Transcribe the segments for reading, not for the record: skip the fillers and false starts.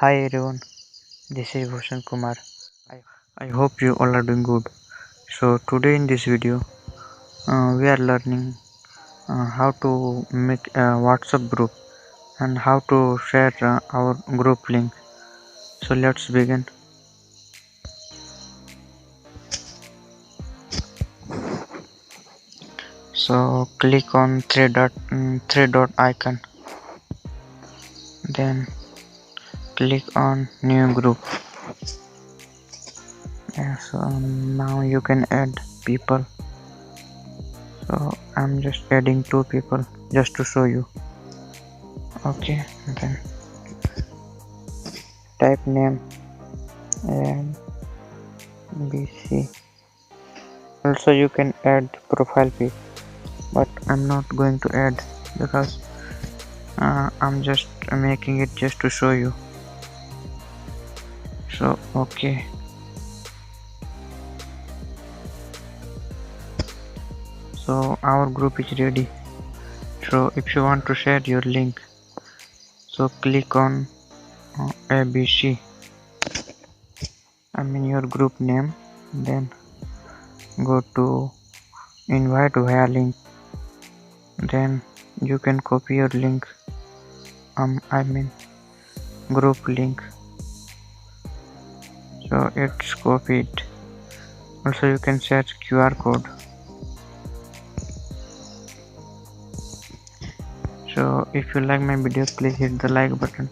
Hi everyone, this is Bhushan Kumar. I, I hope you all are doing good. So today in this video, we are learning how to make a WhatsApp group and how to share our group link. So let's begin. So click on three dot icon, then click on new group. Yeah, so now you can add people. So I'm just adding two people just to show you. Okay, then type name and BC. Also you can add profile pic, but I'm not going to add because I'm just making it just to show you. So okay, so our group is ready. So if you want to share your link, so click on ABC, I mean your group name, then go to invite via link, then you can copy your link, I mean group link. So it's copied. Also you can search QR code. So if you like my video, please hit the like button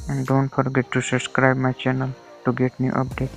and don't forget to subscribe my channel to get new updates.